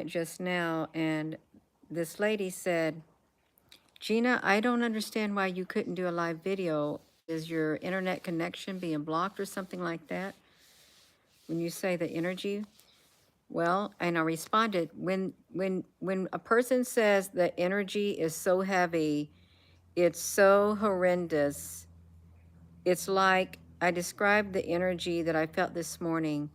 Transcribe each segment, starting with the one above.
comment just now, and this lady said, Gina, I don't understand why you couldn't do a live video. Is your internet connection being blocked or something like that? When you say the energy, well, and I responded, when a person says the energy is so heavy, it's so horrendous. It's like I described the energy that I felt this morning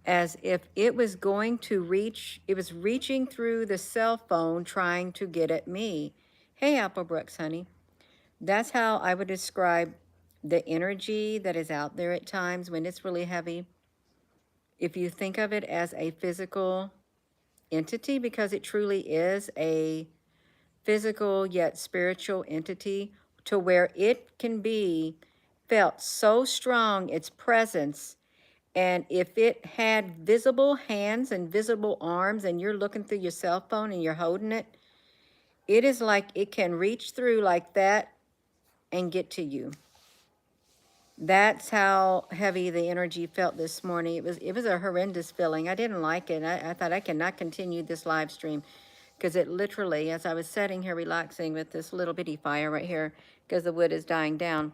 as if it was going to reach, it was reaching through the cell phone trying to get at me. Hey, Applebrooks, honey. That's how I would describe the energy that is out there at times when it's really heavy. If you think of it as a physical entity, because it truly is a physical yet spiritual entity, to where it can be felt so strong, its presence. And if it had visible hands and visible arms and you're looking through your cell phone and you're holding it, it is like it can reach through like that and get to you. That's how heavy the energy felt this morning. It was a horrendous feeling. I didn't like it. I thought I cannot continue this live stream because it literally, as I was sitting here relaxing with this little bitty fire right here, because the wood is dying down,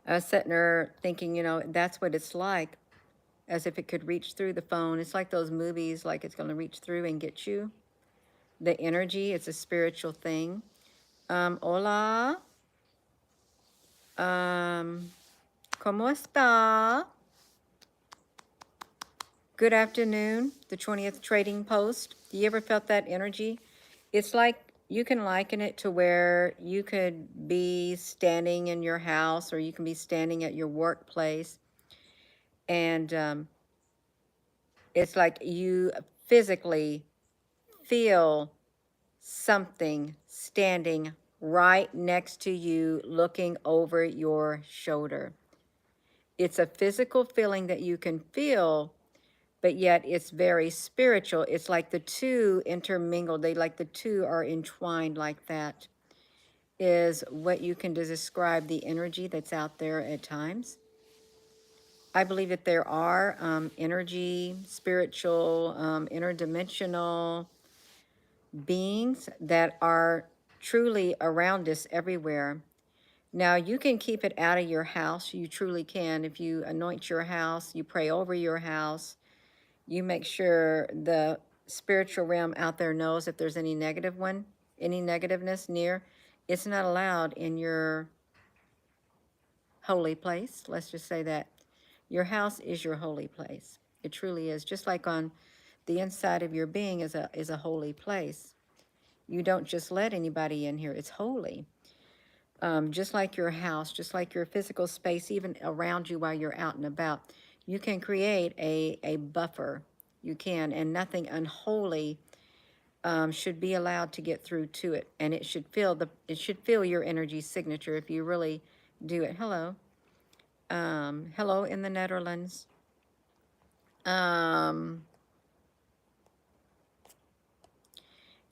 I was sitting there thinking, that's what it's like, as if it could reach through the phone. It's like those movies, like it's going to reach through and get you. The energy, it's a spiritual thing. Hola. ¿Cómo está? Good afternoon, the 20th Trading Post. You ever felt that energy? It's like you can liken it to where you could be standing in your house or you can be standing at your workplace. And it's like you physically feel something standing right next to you, looking over your shoulder. It's a physical feeling that you can feel, but yet it's very spiritual. It's like the two intermingled. The two are entwined like that, is what you can describe the energy that's out there at times. I believe that there are energy, spiritual, interdimensional beings that are truly around us everywhere. Now, you can keep it out of your house. You truly can. If you anoint your house, you pray over your house, you make sure the spiritual realm out there knows if there's any any negativeness near. It's not allowed in your holy place. Let's just say that. Your house is your holy place. It truly is. Just like on the inside of your being is a holy place. You don't just let anybody in here. It's holy. Just like your house, just like your physical space, even around you while you're out and about, you can create a buffer. You can, and nothing unholy should be allowed to get through to it. And it should feel your energy signature if you really do it. Hello. Hello in the Netherlands.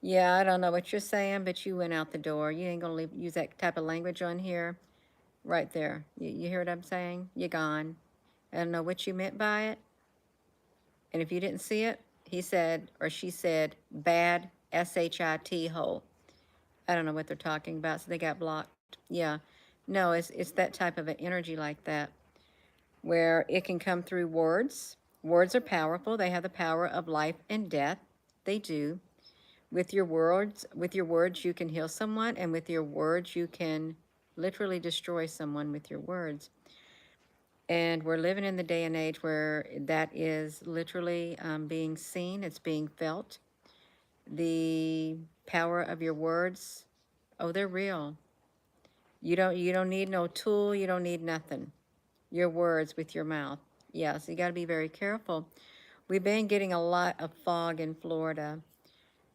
Yeah, I don't know what you're saying, but you went out the door. You ain't gonna use that type of language on here. Right there. You hear what I'm saying? You're gone. I don't know what you meant by it. And if you didn't see it, he said, or she said, bad, S-H-I-T, hole. I don't know what they're talking about, so they got blocked. Yeah. No, it's that type of an energy like that, where it can come through words. Words are powerful. They have the power of life and death. They do. With your words, you can heal someone, and with your words, you can literally destroy someone with your words. And we're living in the day and age where that is literally being seen. It's being felt. The power of your words, oh, they're real. You don't need no tool. You don't need nothing. Your words with your mouth. Yeah, so you got to be very careful. We've been getting a lot of fog in Florida.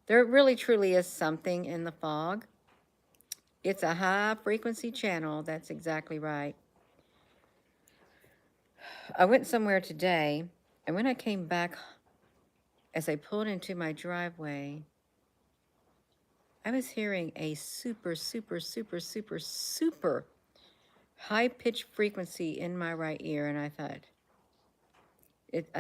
There really truly is something in the fog. It's a high frequency channel. That's exactly right. I went somewhere today, and when I came back, as I pulled into my driveway, I was hearing a super, super, super, super, super high-pitched frequency in my right ear, and I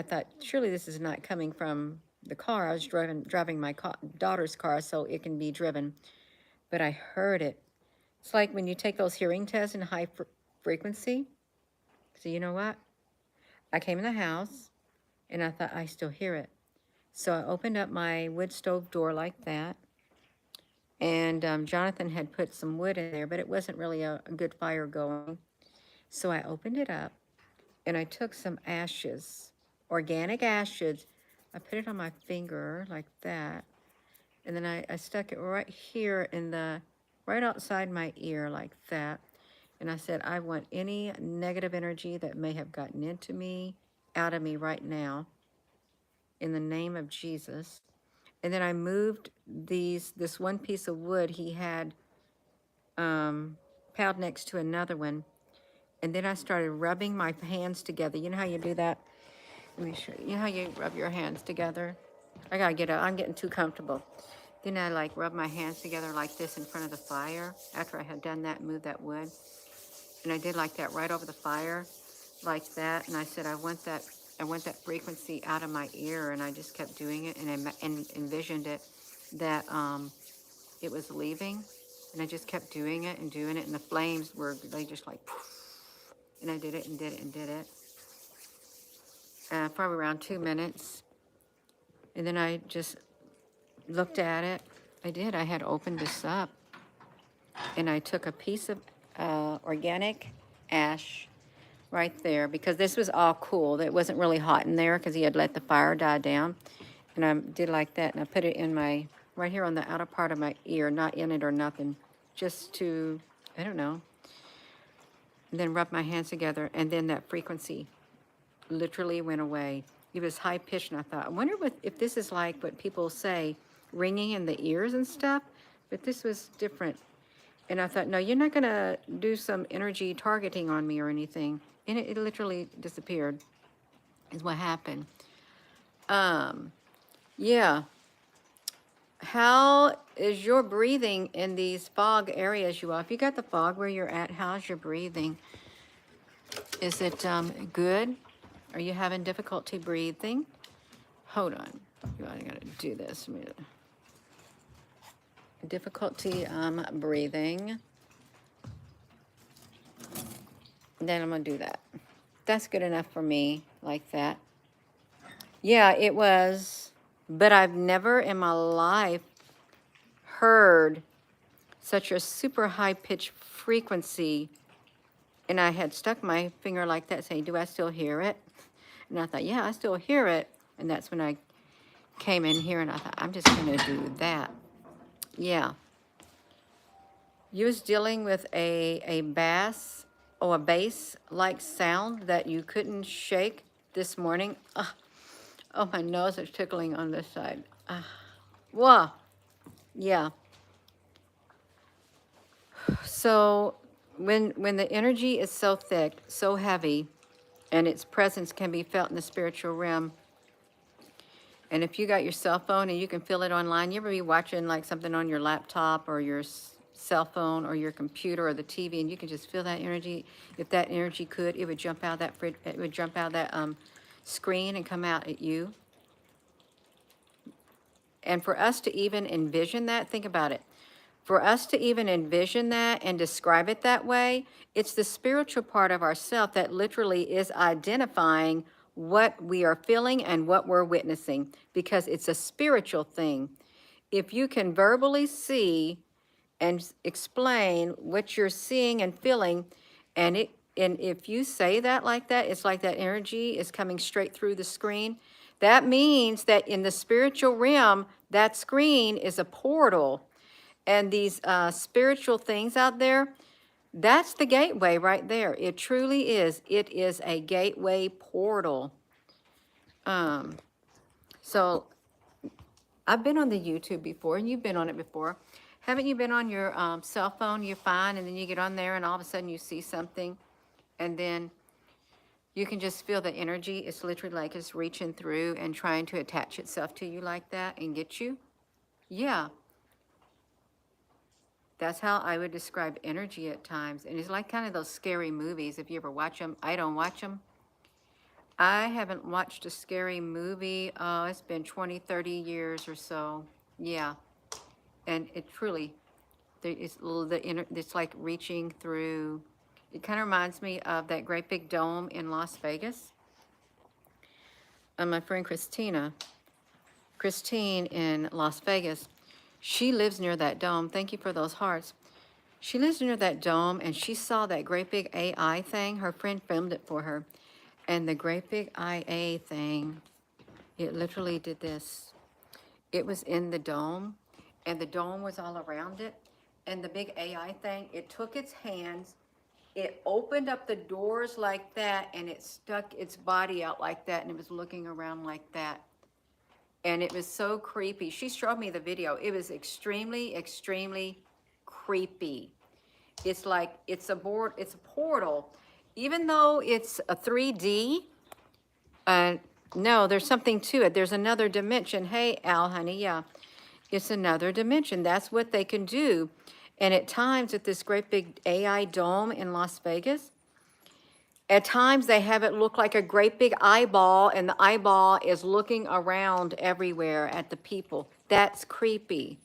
thought, surely this is not coming from the car. I was driving my daughter's car so it can be driven, but I heard it. It's like when you take those hearing tests in high frequency. So you know what? I came in the house and I thought I still hear it. So I opened up my wood stove door like that. And Jonathan had put some wood in there, but it wasn't really a good fire going. So I opened it up and I took some ashes, organic ashes. I put it on my finger like that. And then I stuck it right here right outside my ear like that. And I said, I want any negative energy that may have gotten into me, out of me right now, in the name of Jesus. And then I moved this one piece of wood he had piled next to another one. And then I started rubbing my hands together. You know how you do that? Let me show you. You know how you rub your hands together? I gotta get up. I'm getting too comfortable. Then I like rub my hands together like this in front of the fire after I had done that, moved that wood. And I did like that right over the fire, like that. And I said, I want that frequency out of my ear. And I just kept doing it and envisioned it that it was leaving. And I just kept doing it. And the flames they just like, poof. And I did it and did it and did it. Probably around 2 minutes. And then I just looked at it. I had opened this up. And I took a piece of organic ash right there because this was all cool. It wasn't really hot in there because he had let the fire die down. And I did like that. And I put it in right here on the outer part of my ear, not in it or nothing. Just to, I don't know. And then rub my hands together. And then that frequency literally went away. It was high pitched, and I thought, I wonder if this is like what people say, ringing in the ears and stuff. But this was different. And I thought, no, you're not going to do some energy targeting on me or anything. And it literally disappeared, is what happened. Yeah. How is your breathing in these fog areas you are? If you got the fog where you're at, how's your breathing? Is it good? Are you having difficulty breathing? Hold on. I got to do this. Difficulty breathing. Then I'm going to do that. That's good enough for me, like that. Yeah, it was. But I've never in my life heard such a super high-pitched frequency. And I had stuck my finger like that saying, do I still hear it? And I thought, yeah, I still hear it. And that's when I came in here and I thought, I'm just going to do that. Yeah. You was dealing with a bass or a bass-like sound that you couldn't shake this morning. Oh, my nose is tickling on this side. Whoa. Yeah. So when the energy is so thick, so heavy, and its presence can be felt in the spiritual realm, and if you got your cell phone and you can feel it online, you ever be watching like something on your laptop or your cell phone or your computer or the TV, and you can just feel that energy. If that energy could, it would jump out of that screen and come out at you. And for us to even envision that, think about it. For us to even envision that and describe it that way, it's the spiritual part of ourself that literally is identifying what we are feeling and what we're witnessing, because it's a spiritual thing. If you can verbally see and explain what you're seeing and feeling, and if you say that like that, it's like that energy is coming straight through the screen. That means that in the spiritual realm, that screen is a portal. And these spiritual things out there, that's the gateway right there. It truly is. It is a gateway portal. So I've been on the YouTube before, and you've been on it before. Haven't you been on your cell phone? You're fine, and then you get on there, and all of a sudden you see something, and then you can just feel the energy. It's literally like it's reaching through and trying to attach itself to you like that and get you. Yeah. That's how I would describe energy at times. And it's like kind of those scary movies, if you ever watch them. I don't watch them. I haven't watched a scary movie. Oh, it's been 20, 30 years or so. Yeah. And it truly, there is it's like reaching through. It kind of reminds me of that great big dome in Las Vegas. And my friend Christine in Las Vegas, she lives near that dome. Thank you for those hearts. She lives near that dome, and she saw that great big AI thing. Her friend filmed it for her. And the great big IA thing, it literally did this. It was in the dome, and the dome was all around it. And the big AI thing, it took its hands, it opened up the doors like that, and it stuck its body out like that, and it was looking around like that. And it was so creepy. She showed me the video. It was extremely, extremely creepy. It's like it's a portal. Even though it's a 3D, no, there's something to it. There's another dimension. Hey, Al, honey, yeah. It's another dimension. That's what they can do. And at times at this great big AI dome in Las Vegas, at times they have it look like a great big eyeball, and the eyeball is looking around everywhere at the people. That's creepy.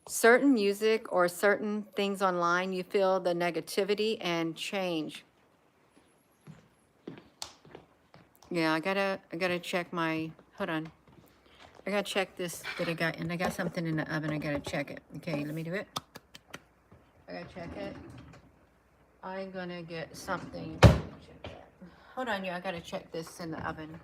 Certain music or certain things online, you feel the negativity and change. Yeah, I gotta check my, hold on. I gotta check this that I got, and I got something in the oven. I gotta check it. Okay, let me do it. I gotta check it. I'm gonna get something. Check that. Hold on, you. I gotta check this in the oven.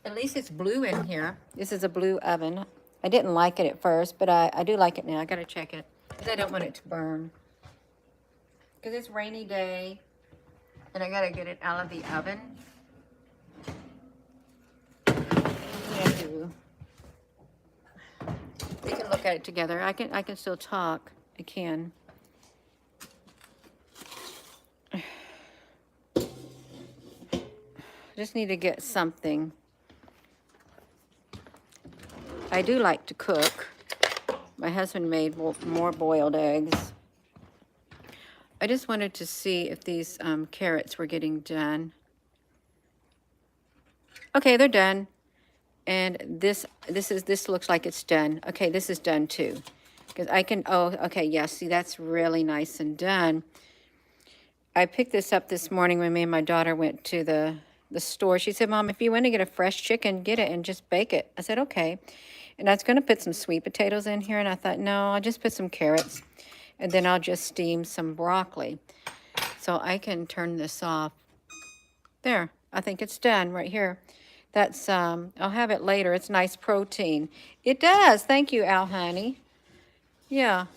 At least it's blue in here. This is a blue oven. I didn't like it at first, but I do like it now. I gotta check it because I don't want it to burn. Because it's rainy day, and I gotta get it out of the oven. We can look at it together. I can still talk. I can. Just need to get something. I do like to cook. My husband made more boiled eggs. I just wanted to see if these carrots were getting done. Okay, they're done. And this looks like it's done. Okay, this is done too. Because I can, oh, okay, yeah, see, that's really nice and done. I picked this up this morning when me and my daughter went to the store. She said, Mom, if you want to get a fresh chicken, get it and just bake it. I said, okay. And I was going to put some sweet potatoes in here, and I thought, no, I'll just put some carrots, and then I'll just steam some broccoli. So I can turn this off. There, I think it's done right here. That's, I'll have it later. It's nice protein. It does. Thank you, Al Honey. Yeah.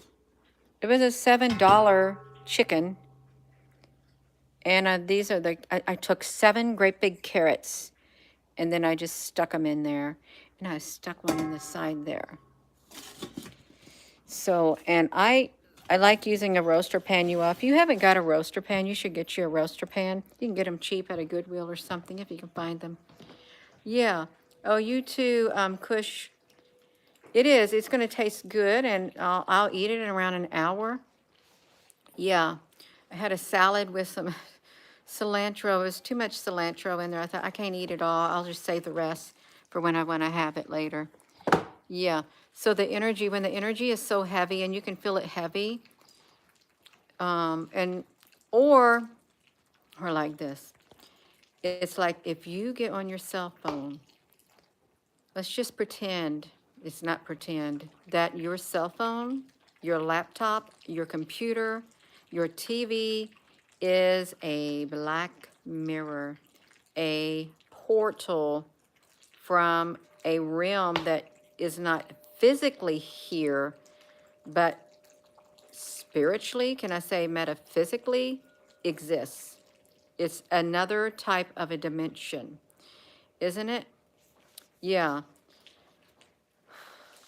It was a $7 chicken. And these are I took 7 great big carrots, and then I just stuck them in there. And I stuck one in the side there. So, and I like using a roaster pan. If you haven't got a roaster pan, you should get you a roaster pan. You can get them cheap at a Goodwill or something if you can find them. Yeah. Oh, you too, Kush. It is. It's going to taste good, and I'll eat it in around an hour. Yeah. I had a salad with some cilantro. It was too much cilantro in there. I thought, I can't eat it all. I'll just save the rest for when I want to have it later. Yeah. So the energy, when the energy is so heavy, and you can feel it heavy, or like this. It's like if you get on your cell phone, let's just pretend, it's not pretend, that your cell phone, your laptop, your computer, your TV is a black mirror, a portal from a realm that is not physically here, but spiritually, can I say metaphysically, exists. It's another type of a dimension, isn't it? Yeah.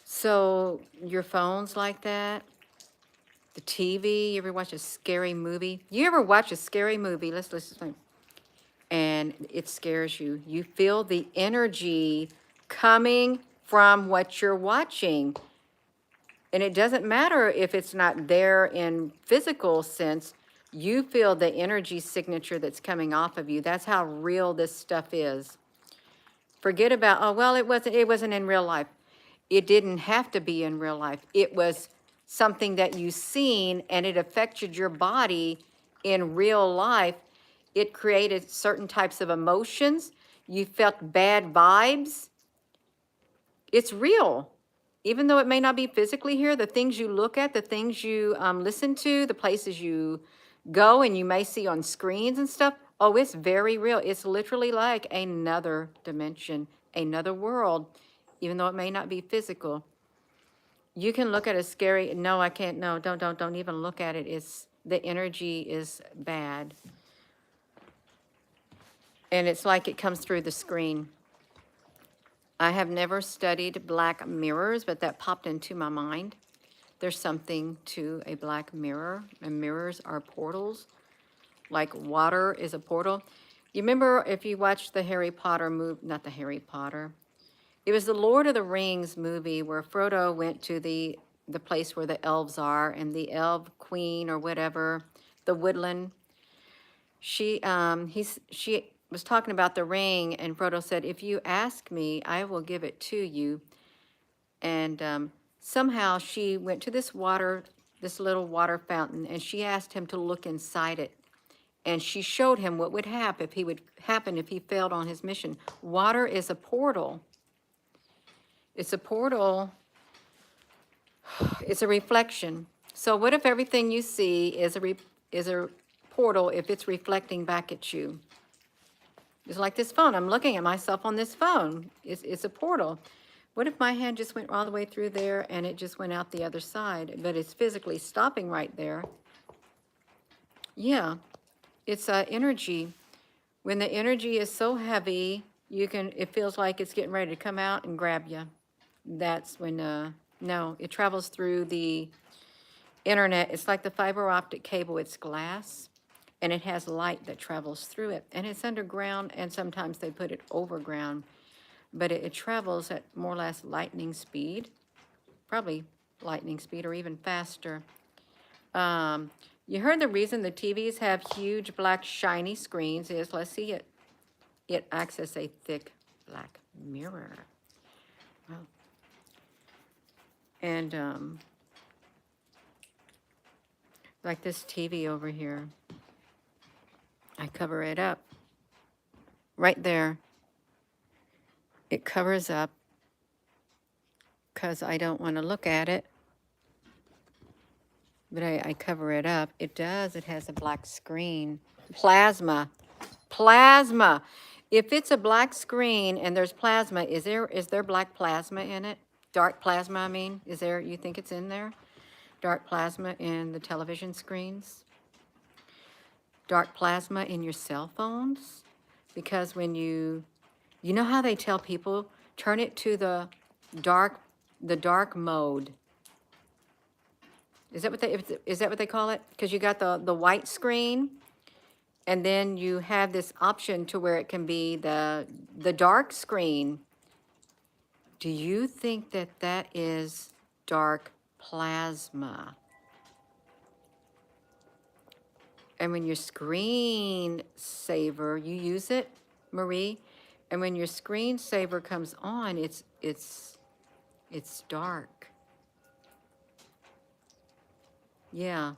So your phone's like that. The TV, you ever watch a scary movie? You ever watch a scary movie? Let's listen. And it scares you. You feel the energy coming from what you're watching. And it doesn't matter if it's not there in physical sense, you feel the energy signature that's coming off of you. That's how real this stuff is. Forget about, oh, well, it wasn't in real life. It didn't have to be in real life. It was something that you seen and it affected your body in real life. It created certain types of emotions. You felt bad vibes. It's real. Even though it may not be physically here, the things you look at, the things you listen to, the places you go and you may see on screens and stuff, oh, it's very real. It's literally like another dimension, another world, even though it may not be physical. You can look at a scary, no, I can't, no, don't even look at it. It's, the energy is bad. And it's like it comes through the screen. I have never studied black mirrors, but that popped into my mind. There's something to a black mirror, and mirrors are portals, like water is a portal. You remember if you watched the Harry Potter movie, not the Harry Potter, it was the Lord of the Rings movie where Frodo went to the place where the elves are, and the elf queen or whatever, the woodland, she was talking about the ring, and Frodo said, if you ask me, I will give it to you. And somehow she went to this little water fountain, and she asked him to look inside it. And she showed him what would happen if he failed on his mission. Water is a portal. It's a portal. It's a reflection. So what if everything you see is a portal if it's reflecting back at you? It's like this phone. I'm looking at myself on this phone. It's a portal. What if my hand just went all the way through there and it just went out the other side, but it's physically stopping right there? Yeah, it's energy. When the energy is so heavy, it feels like it's getting ready to come out and grab you. That's when, no, it travels through the internet. It's like the fiber optic cable. It's glass, and it has light that travels through it. And it's underground, and sometimes they put it overground. But it travels at more or less lightning speed, probably lightning speed or even faster. You heard the reason the TVs have huge black shiny screens is, let's see it. It acts as a thick black mirror. Wow. And like this TV over here, I cover it up. Right there. It covers up because I don't want to look at it. But I cover it up. It does. It has a black screen. Plasma. Plasma. If it's a black screen and there's plasma, is there black plasma in it? Dark plasma, I mean. Is there, you think it's in there? Dark plasma in the television screens? Dark plasma in your cell phones? Because when you know how they tell people, turn it to the dark mode. Is that what they call it? Because you got the white screen, and then you have this option to where it can be the dark screen. Do you think that is dark plasma? And when your screen saver, you use it, Marie, and when your screen saver comes on, it's dark. Yeah.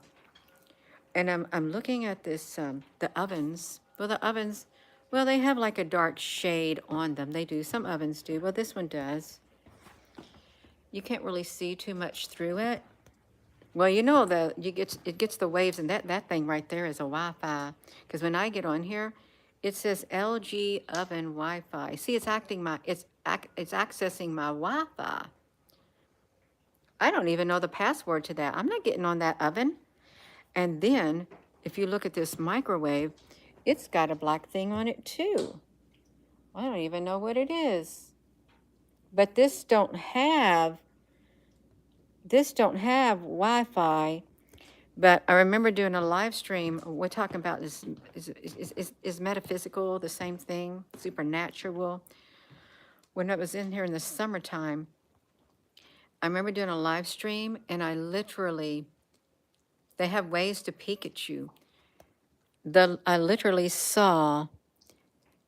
And I'm looking at this, the ovens. Well, the ovens, well, they have like a dark shade on them. They do. Some ovens do. Well, this one does. You can't really see too much through it. Well, you know, it gets the waves, and that thing right there is a Wi-Fi. Because when I get on here, it says LG oven Wi-Fi. See, it's accessing my Wi-Fi. I don't even know the password to that. I'm not getting on that oven. And then, if you look at this microwave, it's got a black thing on it too. I don't even know what it is. But this don't have Wi-Fi. But I remember doing a live stream. We're talking about is metaphysical the same thing? Supernatural. When I was in here in the summertime, I remember doing a live stream and I literally, they have ways to peek at you. I literally saw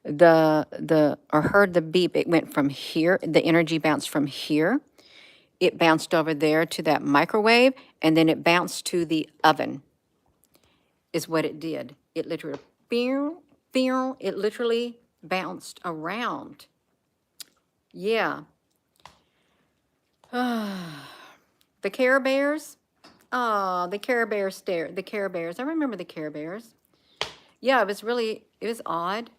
or heard the beep. It went from here, the energy bounced from here. It bounced over there to that microwave, and then it bounced to the oven, is what it did. It literally, it literally bounced around. Yeah. The Care Bears. Oh, the Care Bears stare. The Care Bears. I remember the Care Bears. Yeah, it was odd.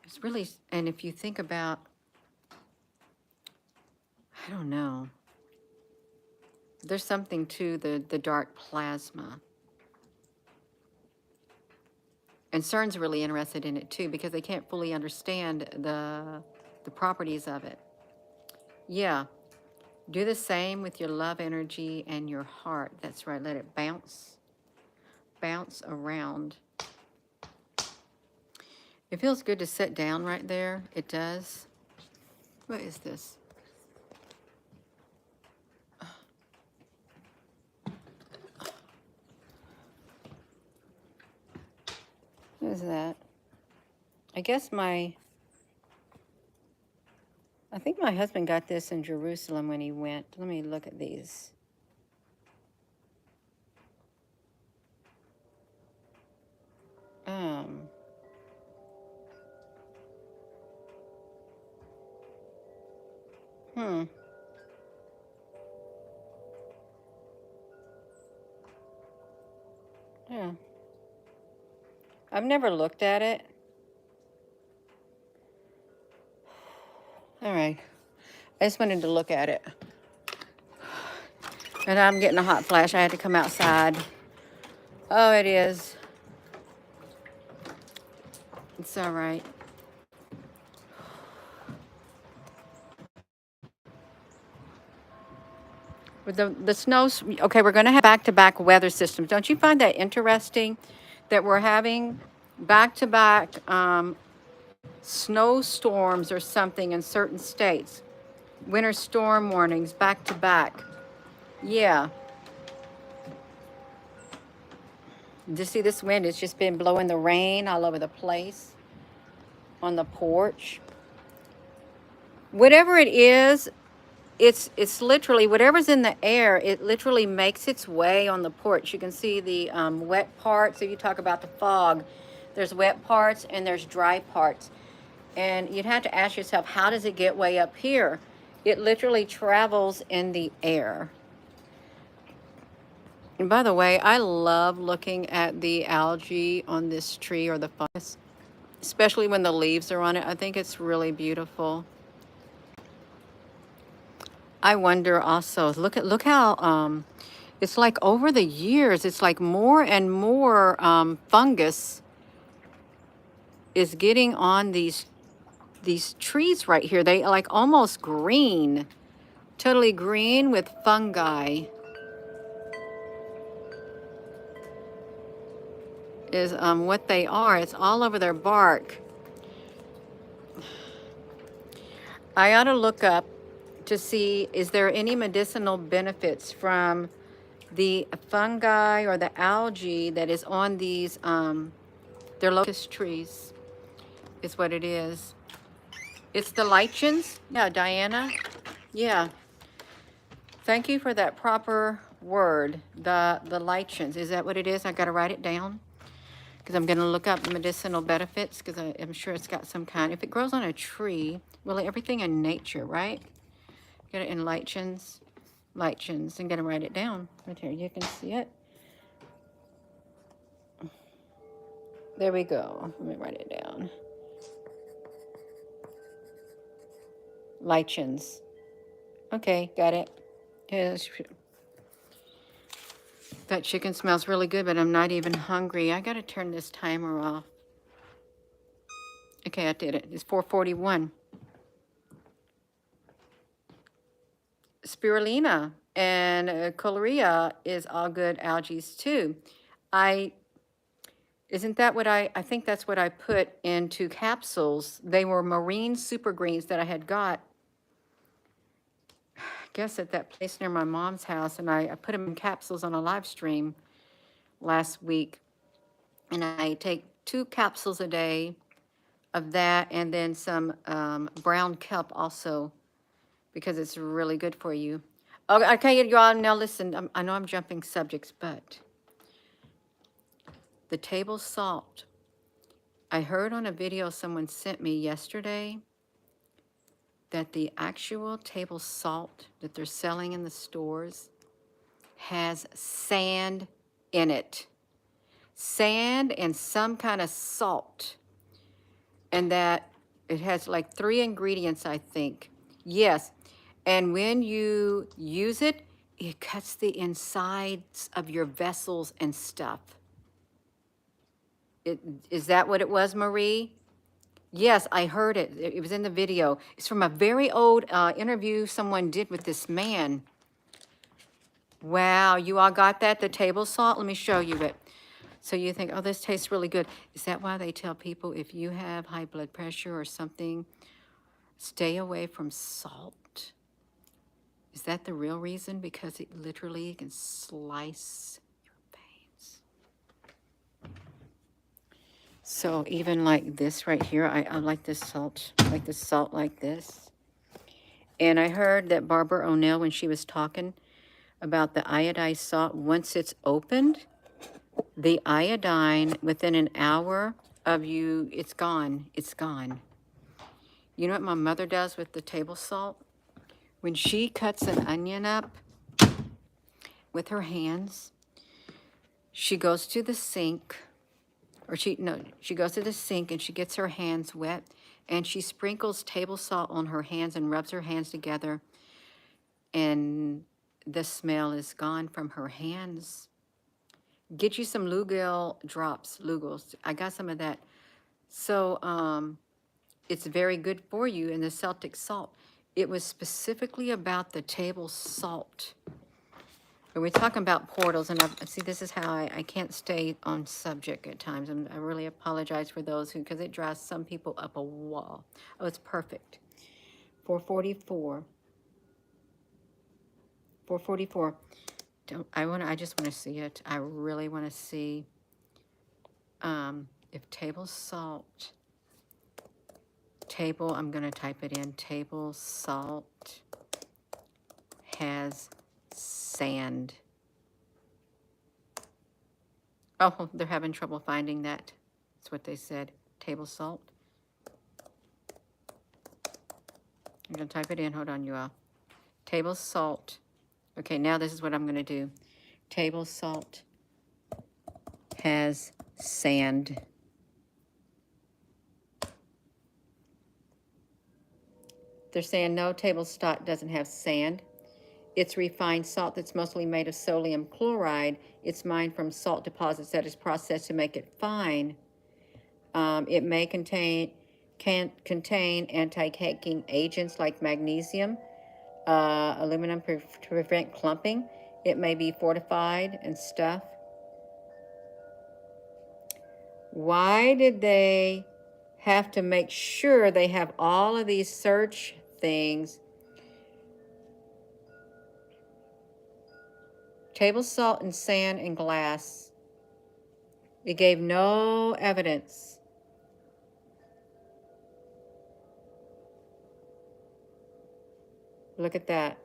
It's really, and if you think about, I don't know, there's something to the dark plasma. And CERN's really interested in it too, because they can't fully understand the properties of it. Yeah. Do the same with your love energy and your heart. That's right. Let it bounce around. It feels good to sit down right there. It does. What is this? What is that? I think my husband got this in Jerusalem when he went. Let me look at these. Hmm. Yeah. I've never looked at it. All right. I just wanted to look at it. And I'm getting a hot flash. I had to come outside. Oh, it is. It's all right. With the snows, okay, we're going to have back-to-back weather systems. Don't you find that interesting that we're having back-to-back snowstorms or something in certain states? Winter storm warnings back-to-back. Yeah. Do you see this wind? It's just been blowing the rain all over the place on the porch. Whatever it is, it's literally whatever's in the air. It literally makes its way on the porch. You can see the wet parts. If you talk about the fog, there's wet parts and there's dry parts. And you'd have to ask yourself, how does it get way up here? It literally travels in the air. And by the way, I love looking at the algae on this tree or the fungus, especially when the leaves are on it. I think it's really beautiful. I wonder also, look how it's like over the years, it's like more and more fungus is getting on these trees right here. They like almost green, totally green with fungi. Is what they are. It's all over their bark. I ought to look up to see, is there any medicinal benefits from the fungi or the algae that is on these, they're locust trees, is what it is. It's the lichens. Yeah, Diana. Yeah. Thank you for that proper word. The lichens. Is that what it is? I got to write it down because I'm going to look up medicinal benefits because I'm sure it's got some kind. If it grows on a tree, well, everything in nature, right? Get it in lichens. Lichens. I'm going to write it down right here. You can see it. There we go. Let me write it down. Lichens. Okay, got it. Yes. That chicken smells really good, but I'm not even hungry. I got to turn this timer off. Okay, I did it. It's 4:41. Spirulina and Coleria is all good algae too. Isn't that what I think that's what I put into capsules. They were marine super greens that I had got, I guess at that place near my mom's house, and I put them in capsules on a live stream last week. And I take 2 capsules a day of that, and then some brown kelp also, because it's really good for you. Okay, y'all, now listen, I know I'm jumping subjects, but the table salt. I heard on a video someone sent me yesterday that the actual table salt that they're selling in the stores has sand in it. Sand and some kind of salt. And that it has like 3 ingredients, I think. Yes. And when you use it, it cuts the insides of your vessels and stuff. Is that what it was, Marie? Yes, I heard it. It was in the video. It's from a very old interview someone did with this man. Wow, you all got that? The table salt? Let me show you it. So you think, oh, this tastes really good. Is that why they tell people if you have high blood pressure or something, stay away from salt? Is that the real reason? Because it literally can slice your veins. So even like this right here, I like this salt, like this. And I heard that Barbara O'Neill, when she was talking about the iodized salt, once it's opened, the iodine within an hour of you, it's gone. It's gone. You know what my mother does with the table salt? When she cuts an onion up with her hands, she goes to the sink, she goes to the sink and she gets her hands wet and she sprinkles table salt on her hands and rubs her hands together, and the smell is gone from her hands. Get you some Lugol drops, Lugol's. I got some of that. So it's very good for you in the Celtic salt. It was specifically about the table salt. When we're talking about portals, and see, this is how I can't stay on subject at times. I really apologize for those who, because it drives some people up a wall. Oh, it's perfect. 444. 444. I just want to see it. I really want to see if table salt, I'm going to type it in, table salt has sand. Oh, they're having trouble finding that. That's what they said. Table salt. I'm going to type it in. Hold on, you all. Table salt. Okay, now this is what I'm going to do. Table salt has sand. They're saying no, table salt doesn't have sand. It's refined salt that's mostly made of sodium chloride. It's mined from salt deposits that is processed to make it fine. It may can contain anti-caking agents like magnesium, aluminum to prevent clumping. It may be fortified and stuff. Why did they have to make sure they have all of these search things? Table salt and sand and glass. It gave no evidence. Look at that.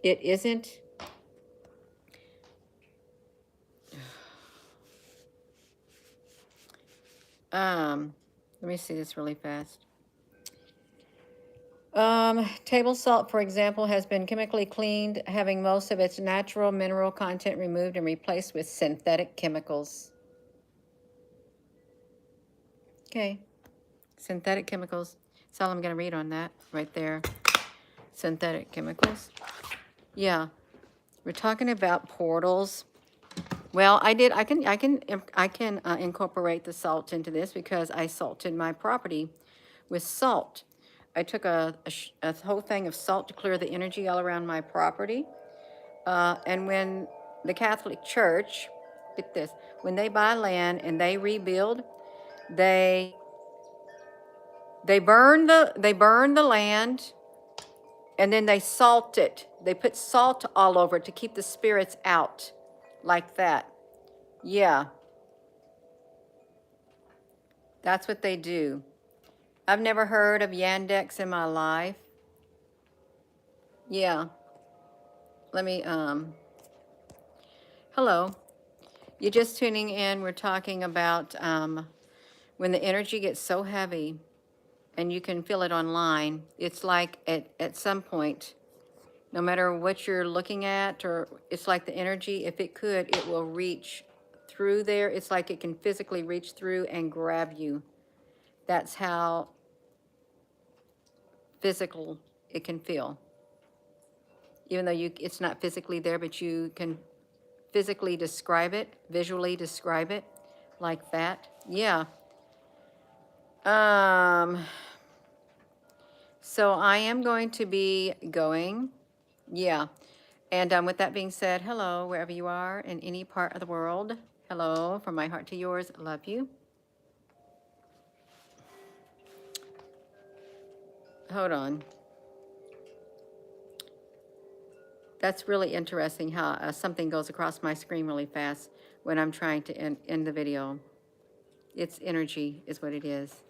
It isn't. Let me see this really fast. Table salt, for example, has been chemically cleaned, having most of its natural mineral content removed and replaced with synthetic chemicals. Okay, synthetic chemicals. That's all I'm going to read on that right there. Synthetic chemicals. Yeah, we're talking about portals. Well, I can incorporate the salt into this because I salted my property with salt. I took a whole thing of salt to clear the energy all around my property. And when the Catholic Church Get this. When they buy land and they rebuild, they burn the land, and then they salt it. They put salt all over it to keep the spirits out, like that. Yeah, that's what they do. I've never heard of Yandex in my life. Yeah. Let me, hello. You're just tuning in. We're talking about when the energy gets so heavy, and you can feel it online. It's like at some point, no matter what you're looking at, or it's like the energy, if it could, it will reach through there. It's like it can physically reach through and grab you. That's how physical it can feel. Even though it's not physically there, but you can physically describe it, visually describe it, like that. Yeah. So I am going to be going. Yeah. And with that being said, hello, wherever you are in any part of the world. Hello, from my heart to yours. Love you. Hold on. That's really interesting how something goes across my screen really fast when I'm trying to end the video. It's energy is what it is.